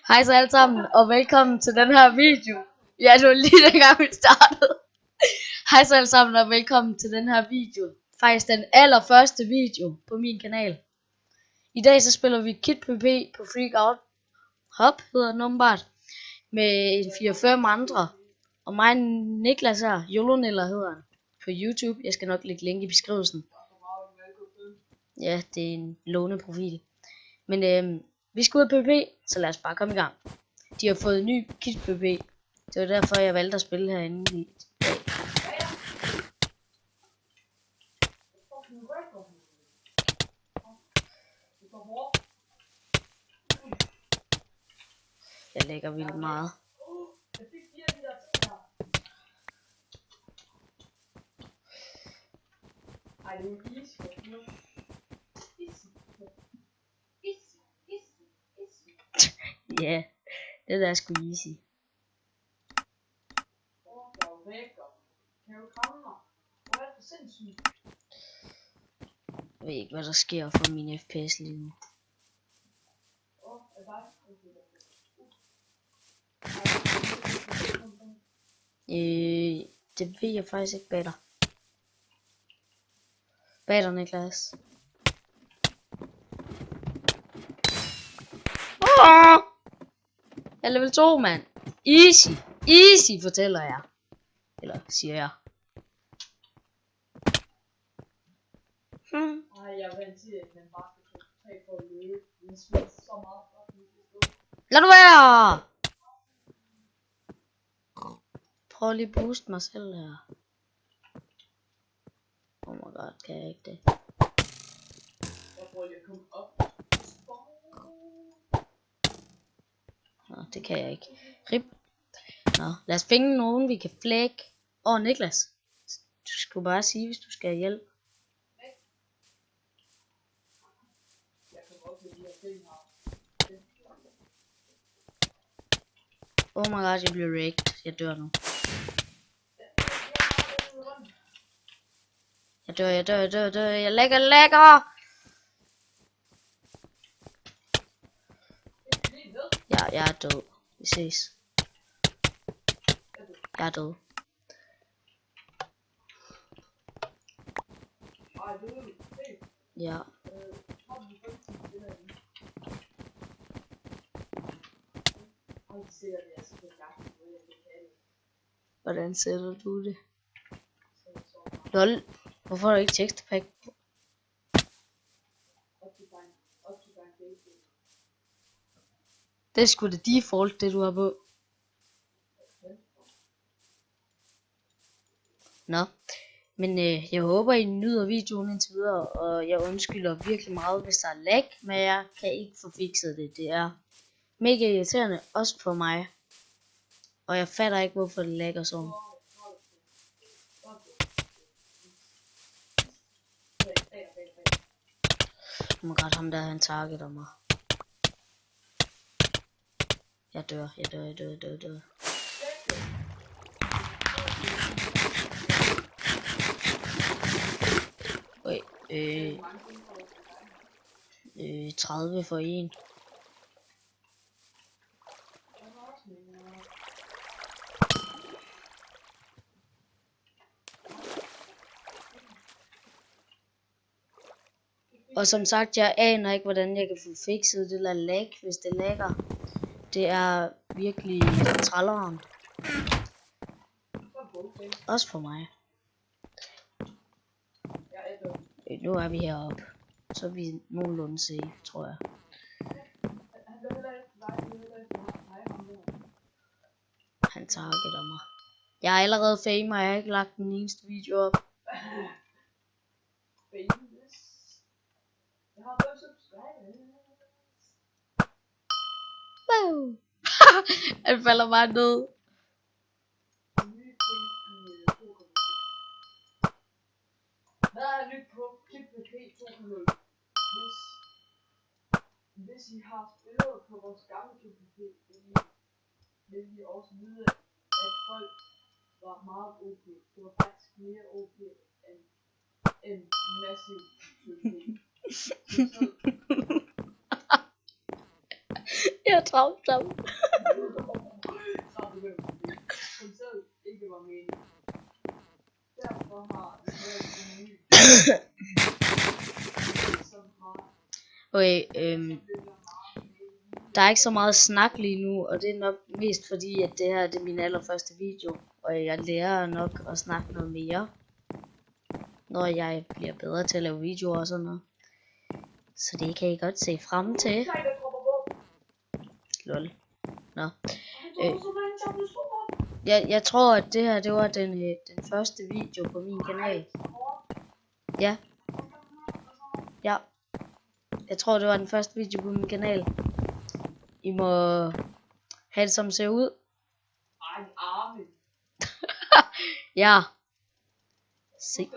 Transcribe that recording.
Hej så alle sammen, og velkommen til den her video. Ja, det var lige dengang vi startede. Hej så alle sammen, og velkommen til den her video. Faktisk den allerførste video på min kanal. I dag så spiller vi Kit PvP på Freakout Hub, hedder den åbenbart. Med 4-5 andre. Og mig Niklas her, YOLONiller hedder han. På YouTube, jeg skal nok lægge link i beskrivelsen. Ja, det er en låneprofil. Men vi skal ud af PvP, så lad os bare komme i gang. De har fået en ny Kit PvP. Det var derfor jeg valgte at spille herinde i dag. Jeg lægger vildt meget. Ja, det der er sgu easy. Jeg ved ikke hvad der sker for min FPS lige nu. Det ved jeg faktisk ikke bag dig. Bag dig, Niklas. Jeg er level 2, mand. Easy. Easy, fortæller jeg. Eller siger jeg. Jeg vant til, at man bare skal tage for at løbe. Den smider så meget op i det. Lad nu være! Prøv lige at booste mig selv her. Oh my god, kan jeg ikke det? Jeg prøver lige at komme op. Nå, det kan jeg ikke. Rip. Nå, lad os finde nogen, vi kan flække. Niklas. Du skulle bare sige, hvis du skal have hjælp. Jeg kommer op med de her ting her. Oh my god, jeg bliver raked. Jeg dør nu. Jeg dør. Jeg lægger. Jeg er død. Vi ses. Jeg er død. Ja. Hvordan sætter du det? Lol. Hvorfor er der ikke tekstpack? Det er sgu det default, det du har på. Nå. Men jeg håber I nyder videoen indtil videre, og jeg undskylder virkelig meget hvis der er lag, men jeg kan ikke få fikset det. Det er mega irriterende, også for mig. Og jeg fatter ikke hvorfor det lagger sådan. Oh my god, ham der han targeter mig. Jeg dør. Oj, 30 for en. Og som sagt, jeg aner ikke, hvordan jeg kan få fikset det der lag, hvis det lagger. Det er virkelig trælleren. Også for mig. Nu er vi heroppe. Så er vi nogenlunde safe, tror jeg. Han targeter mig. Jeg er allerede fame, og jeg har ikke lagt den eneste video op. Wow. Han falder bare ned. Hvad er nyt på Kit PvP 2.0? Hvis I har spillet på vores gamle Kit PvP, vil I også vide, at folk var meget OP. Det var faktisk mere OP end massiv PvP. Jeg travlt sammen. Så er det vel, fordi hun selv ikke var meningen. Derfor har vi lavet en ny. Som har Okay, lidt der er ikke så meget snak lige nu, og det er nok mest fordi, at det her det er min allerførste video. Og jeg lærer nok at snakke noget mere, når jeg bliver bedre til at lave videoer og sådan noget. Så det kan I godt se frem til. Lol. Nå. Jeg tror, at det her det var den første video på min kanal. Ja. Ja. Jeg tror, det var den første video på min kanal. I må have det, som ser ud. Ej, arme. Ja. Se.